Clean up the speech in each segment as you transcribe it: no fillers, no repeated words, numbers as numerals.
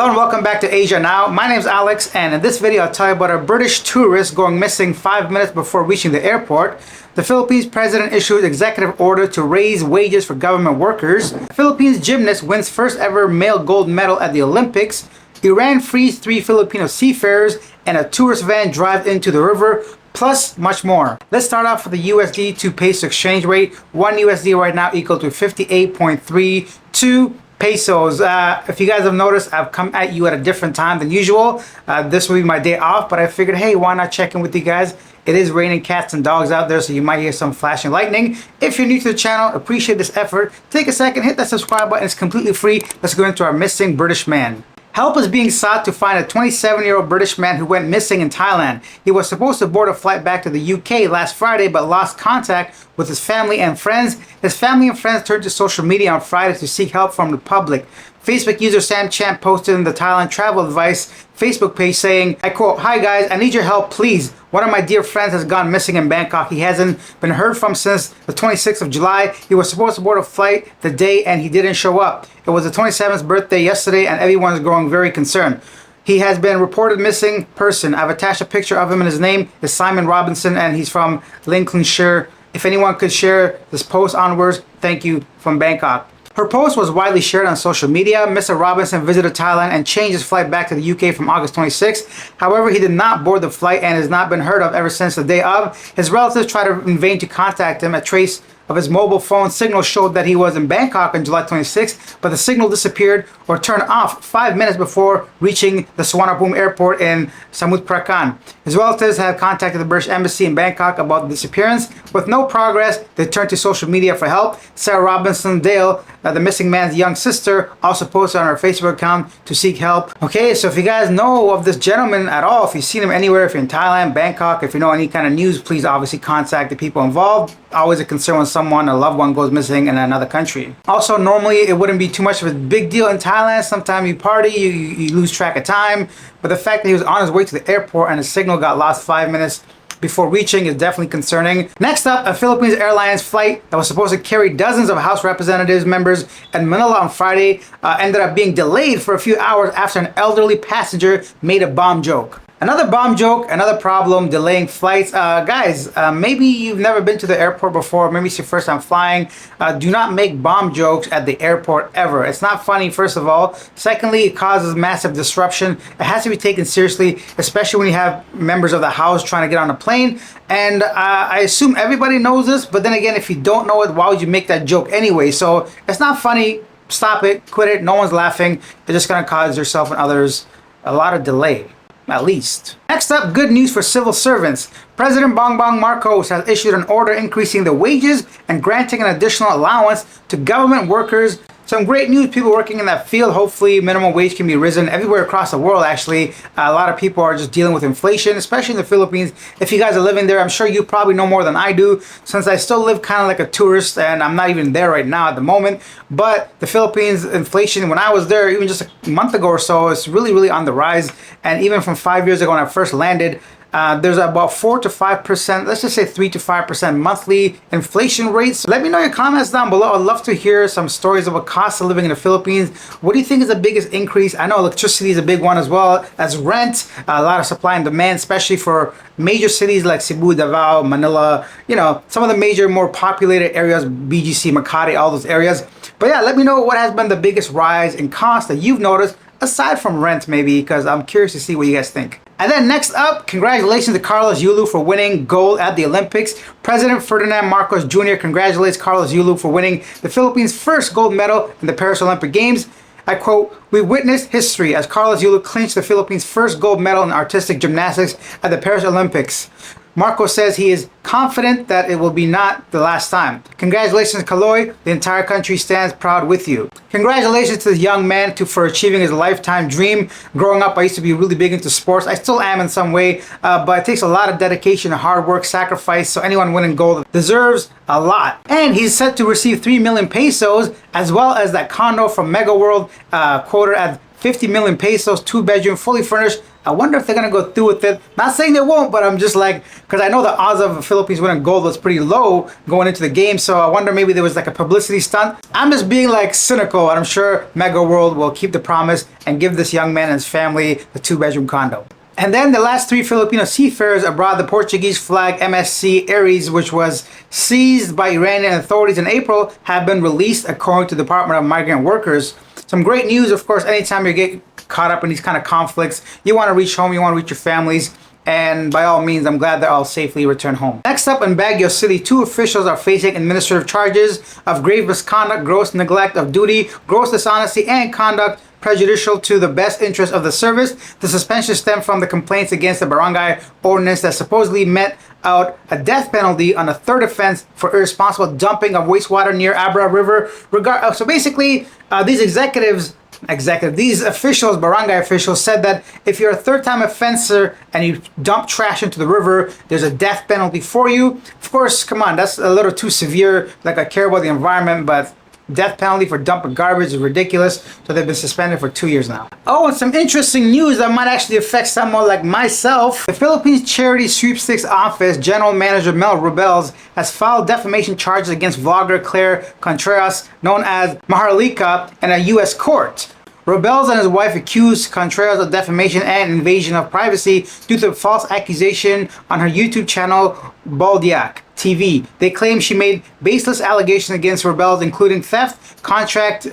Hello and welcome back to Asia Now. My name is Alex, and in this video I'll tell you about a British tourist going missing 5 minutes before reaching the airport. The Philippines president issued executive order to raise wages for government workers. Philippines gymnast wins first ever male gold medal at the Olympics. Iran frees 3 Filipino seafarers, and a tourist van drives into the river, plus much more. Let's start off with the USD to peso exchange rate. 1 USD right now equal to 58.32 pesos. If you guys have noticed, I've come at you at a different time than usual. This will be my day off, but I figured, hey, why not check in with you guys? It is raining cats and dogs out there, so you might hear some flashing lightning. If you're new to the channel, appreciate this effort. Take a second, hit that subscribe button. It's completely free. Let's go into our missing British man. Help is being sought to find a 27-year-old British man who went missing in Thailand. He was supposed to board a flight back to the UK last Friday but lost contact with his family and friends. His family and friends turned to social media on Friday to seek help from the public. Facebook user Sam Champ posted in the Thailand Travel Advice Facebook page saying, I quote, "Hi guys, I need your help please. One of my dear friends has gone missing in Bangkok. He hasn't been heard from since the 26th of July. He was supposed to board a flight the day and he didn't show up. It was the 27th birthday yesterday and everyone is growing very concerned. He has been reported missing person. I've attached a picture of him and his name is Simon Robinson and he's from Lincolnshire. If anyone could share this post onwards, thank you, from Bangkok." Her post was widely shared on social media. Mr. Robinson visited Thailand and changed his flight back to the UK from August 26th. However, he did not board the flight and has not been heard of ever since the day of. His relatives tried in vain to contact him. A trace of his mobile phone signal showed that he was in Bangkok on July 26th, but the signal disappeared or turned off 5 minutes before reaching the Suvarnabhumi airport in Samut Prakan. His relatives have contacted the British Embassy in Bangkok about the disappearance. With no progress, they turned to social media for help. Sarah Robinson Dale, the missing man's young sister, also posted on her Facebook account to seek help. Okay, so if you guys know of this gentleman at all, if you've seen him anywhere, if you're in Thailand, Bangkok, if you know any kind of news, please obviously contact the people involved. Always a concern when someone, a loved one, goes missing in another country. Also, normally it wouldn't be too much of a big deal in Thailand. Sometimes you party, you lose track of time. But the fact that he was on his way to the airport and his signal got lost 5 minutes before reaching is definitely concerning. Next up, a Philippines Airlines flight that was supposed to carry dozens of House Representatives members in Manila on Friday ended up being delayed for a few hours after an elderly passenger made a bomb joke. Another bomb joke, another problem, delaying flights. Guys, maybe you've never been to the airport before, maybe it's your first time flying. Do not make bomb jokes at the airport ever. It's not funny, first of all. Secondly, it causes massive disruption. It has to be taken seriously, especially when you have members of the House trying to get on a plane. And I assume everybody knows this, but then again, if you don't know it, why would you make that joke anyway? So it's not funny. Stop it, quit it. No one's laughing. It's just gonna cause yourself and others a lot of delay. At least. Next up, good news for civil servants. President Bongbong Marcos has issued an order increasing the wages and granting an additional allowance to government workers. Some great news, people working in that field. Hopefully minimum wage can be risen everywhere across the world. Actually, a lot of people are just dealing with inflation, especially in the Philippines. If you guys are living there, I'm sure you probably know more than I do, since I still live kind of like a tourist and I'm not even there right now at the moment. But the Philippines inflation, when I was there even just a month ago or so, it's really on the rise. And even from 5 years ago when I first landed, there's about 4 to 5%, let's just say 3 to 5% monthly inflation rates. Let me know your comments down below. I'd love to hear some stories of what cost of living in the Philippines. What do you think is the biggest increase? I know electricity is a big one as well as rent. A lot of supply and demand, especially for major cities like Cebu, Davao, Manila, you know, some of the major, more populated areas, BGC, Makati, all those areas. But yeah, let me know what has been the biggest rise in cost that you've noticed, aside from rent maybe, because I'm curious to see what you guys think. And then next up, congratulations to Carlos Yulu for winning gold at the Olympics. President Ferdinand Marcos Jr. congratulates Carlos Yulu for winning the Philippines' first gold medal in the Paris Olympic Games. I quote, "We witnessed history as Carlos Yulu clinched the Philippines' first gold medal in artistic gymnastics at the Paris Olympics. Marcos says he is confident that it will be not the last time. Congratulations, Kaloy. The entire country stands proud with you." Congratulations to the young man for achieving his lifetime dream. Growing up, I used to be really big into sports. I still am in some way, but it takes a lot of dedication, hard work, sacrifice. So anyone winning gold deserves a lot. And he's set to receive 3 million pesos, as well as that condo from Mega World, quoted at 50 million pesos, 2-bedroom, fully furnished. I wonder if they're going to go through with it. Not saying they won't, but I'm just like, because I know the odds of the Philippines winning gold was pretty low going into the game. So I wonder maybe there was like a publicity stunt. I'm just being like cynical, and I'm sure Mega World will keep the promise and give this young man and his family the 2-bedroom condo. And then the last 3 Filipino seafarers aboard the Portuguese flag MSC Aries, which was seized by Iranian authorities in April, have been released according to the Department of Migrant Workers. Some great news, of course. Anytime you get caught up in these kind of conflicts, you want to reach home, you want to reach your families, and by all means, I'm glad they're all safely returned home. Next up, in Baguio City, 2 officials are facing administrative charges of grave misconduct, gross neglect of duty, gross dishonesty, and conduct prejudicial to the best interest of the service. The suspension stemmed from the complaints against the barangay ordinance that supposedly met out a death penalty on a 3rd offense for irresponsible dumping of wastewater near Abra River. So basically, these officials, barangay officials, said that if you're a 3rd-time offender and you dump trash into the river, there's a death penalty for you. Of course, come on, that's a little too severe. Like, I care about the environment, but death penalty for dumping garbage is ridiculous. So they've been suspended for 2 years now. Oh, and some interesting news that might actually affect someone like myself. The Philippines Charity Sweepstakes Office General Manager Mel Rebels has filed defamation charges against vlogger Claire Contreras, known as Maharlika, in a U.S. court. Rebels and his wife accused Contreras of defamation and invasion of privacy due to false accusation on her YouTube channel Baldiak TV. They claim she made baseless allegations against Rebels, including theft, contract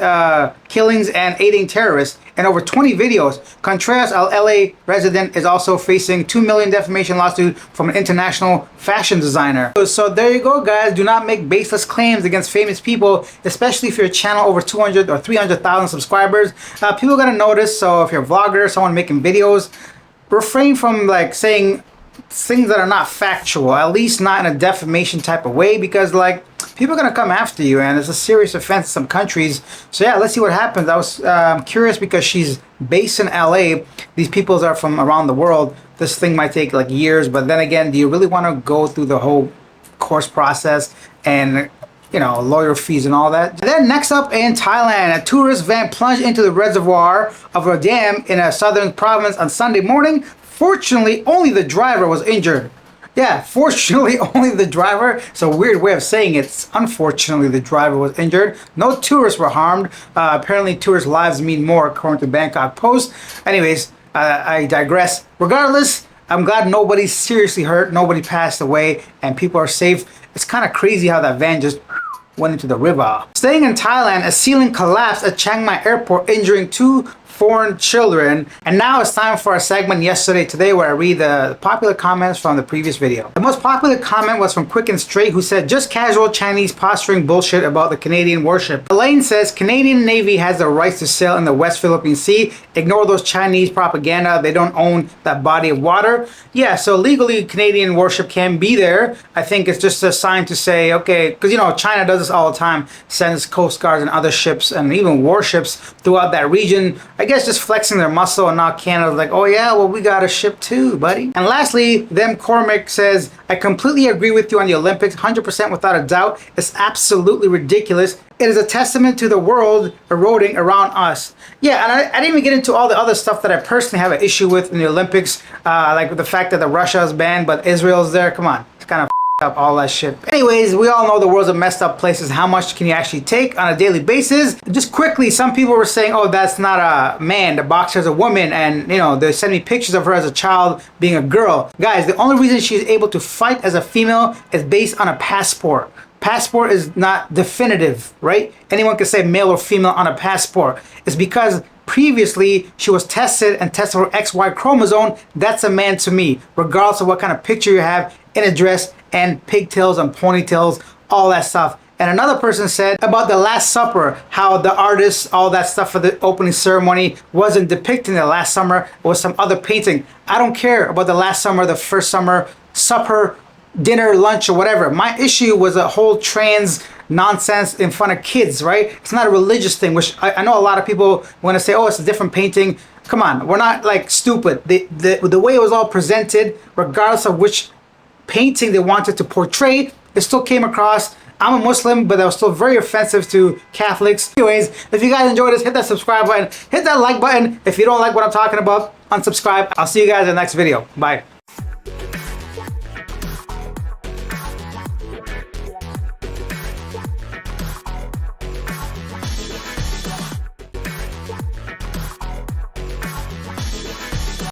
killings, and aiding terrorists. In over 20 videos, Contreras, a LA resident, is also facing $2 million defamation lawsuit from an international fashion designer. So there you go, guys. Do not make baseless claims against famous people, especially if your channel over 200 or 300,000 subscribers. People are gonna notice. So if you're a vlogger, someone making videos, refrain from like saying things that are not factual, at least not in a defamation type of way, because like people are gonna come after you, and it's a serious offense in some countries. So yeah, let's see what happens. I was curious because she's based in LA. These people are from around the world. This thing might take like years, but then again, do you really want to go through the whole course process and, you know, lawyer fees and all that? Then next up, in Thailand, a tourist van plunged into the reservoir of a dam in a southern province on Sunday morning. Fortunately, only the driver was injured. Yeah, fortunately, only the driver. It's a weird way of saying it. Unfortunately, the driver was injured. No tourists were harmed. Apparently, tourists' lives mean more, according to Bangkok Post. Anyways, I digress. Regardless, I'm glad nobody's seriously hurt. Nobody passed away, and people are safe. It's kind of crazy how that van just went into the river. Staying in Thailand, a ceiling collapsed at Chiang Mai Airport, injuring 2 foreign children. And now it's time for our segment Yesterday Today, where I read the popular comments from the previous video. The most popular comment was from Quick and Straight, who said, just casual Chinese posturing bullshit about the Canadian warship. Elaine says, Canadian Navy has the rights to sail in the West Philippine Sea. Ignore those Chinese propaganda. They don't own that body of water. Yeah, so legally Canadian warship can be there. I think it's just a sign to say, okay, because you know, China does this all the time, sends coast guards and other ships and even warships throughout that region. I guess just flexing their muscle, and now Canada's like, oh yeah, well we got a ship too, buddy. And lastly, them Cormac says, I completely agree with you on the Olympics, 100% without a doubt. It's absolutely ridiculous. It is a testament to the world eroding around us. Yeah, and I didn't even get into all the other stuff that I personally have an issue with in the Olympics, like the fact that the Russia is banned, but Israel's there. Come on, it's kind of up all that shit. Anyways, we all know the world's a messed up place. How much can you actually take on a daily basis? Just quickly, some people were saying, oh, that's not a man, the boxer's a woman, and you know, they sent me pictures of her as a child being a girl. Guys, the only reason she's able to fight as a female is based on a passport. Passport is not definitive, right? Anyone can say male or female on a passport. It's because previously she was tested and tested for XY chromosome. That's a man to me, regardless of what kind of picture you have in a dress and pigtails and ponytails, all that stuff. And another person said about the Last Supper, how the artists, all that stuff for the opening ceremony wasn't depicting the Last Supper, it was some other painting. I don't care about the Last Summer, the First Summer, supper, dinner, lunch, or whatever. My issue was a whole trans nonsense in front of kids, right? It's not a religious thing, which I know a lot of people want to say, oh, it's a different painting. Come on, we're not like stupid. The way it was all presented, regardless of which painting they wanted to portray, it still came across I'm a Muslim, but that was still very offensive to Catholics. Anyways, if you guys enjoyed this, hit that subscribe button, hit that like button. If you don't like what I'm talking about, unsubscribe. I'll see you guys in the next video. Bye.